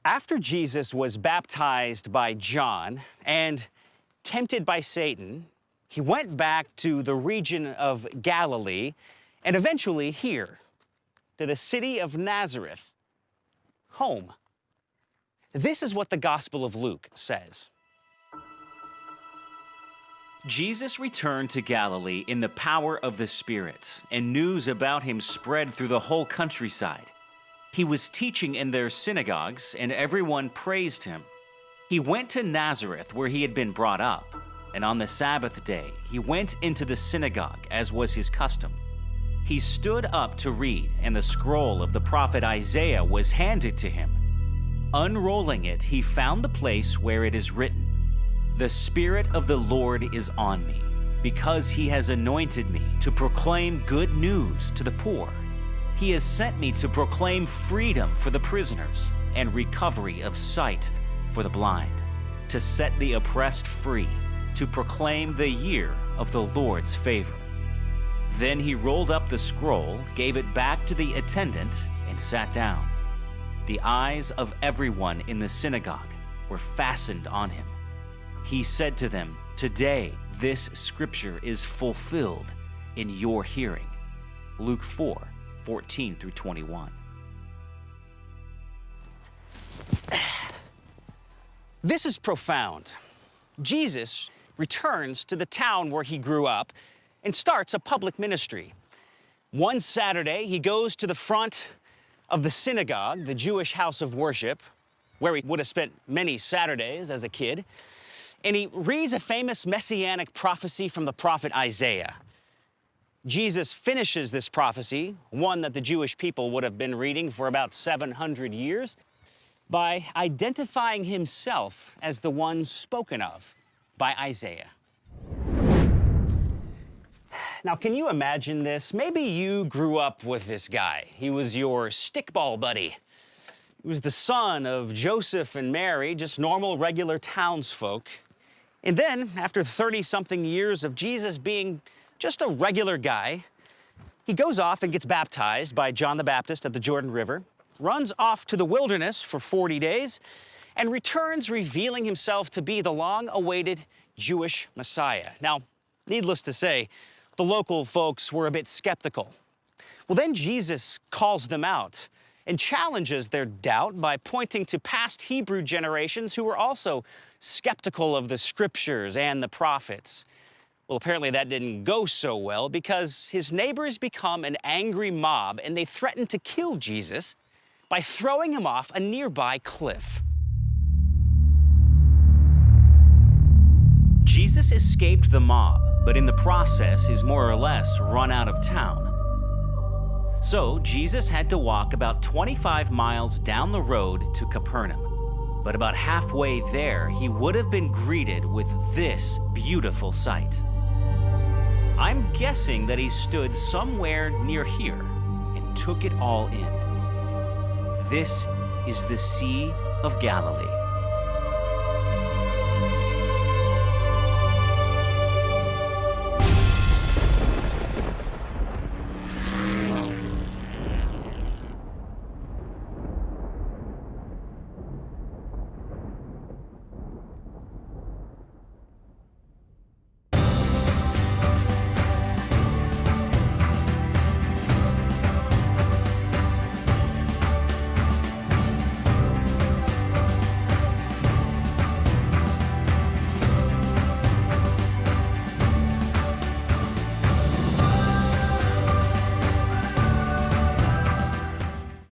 After Jesus was baptized by John and tempted by Satan, he went back to the region of Galilee and eventually here, to the city of Nazareth, home. This is what the Gospel of Luke says. Jesus returned to Galilee in the power of the Spirit, and news about him spread through the whole countryside. He was teaching in their synagogues, and everyone praised him. He went to Nazareth, where he had been brought up, and on the Sabbath day he went into the synagogue, as was his custom. He stood up to read, and the scroll of the prophet Isaiah was handed to him. Unrolling it, he found the place where it is written, "The Spirit of the Lord is on me, because he has anointed me to proclaim good news to the poor. He has sent me to proclaim freedom for the prisoners and recovery of sight for the blind, to set the oppressed free, to proclaim the year of the Lord's favor." Then he rolled up the scroll, gave it back to the attendant, and sat down. The eyes of everyone in the synagogue were fastened on him. He said to them, "Today this scripture is fulfilled in your hearing." Luke 4:14 through 21. This is profound. Jesus returns to the town where he grew up and starts a public ministry. One Saturday, he goes to the front of the synagogue, the Jewish house of worship, where he would have spent many Saturdays as a kid, and he reads a famous messianic prophecy from the prophet Isaiah. Jesus finishes this prophecy, one that the Jewish people would have been reading for about 700 years, by identifying himself as the one spoken of by Isaiah. Now, can you imagine this? Maybe you grew up with this guy. He was your stickball buddy. He was the son of Joseph and Mary, just normal, regular townsfolk. And then, after 30-something years of Jesus being just a regular guy, he goes off and gets baptized by John the Baptist at the Jordan River, runs off to the wilderness for 40 days, and returns revealing himself to be the long-awaited Jewish Messiah. Now, needless to say, the local folks were a bit skeptical. Well, then Jesus calls them out and challenges their doubt by pointing to past Hebrew generations who were also skeptical of the scriptures and the prophets. Well, apparently that didn't go so well because his neighbors become an angry mob and they threaten to kill Jesus by throwing him off a nearby cliff. Jesus escaped the mob, but in the process is more or less run out of town. So Jesus had to walk about 25 miles down the road to Capernaum. But about halfway there, he would have been greeted with this beautiful sight. I'm guessing that he stood somewhere near here and took it all in. This is the Sea of Galilee.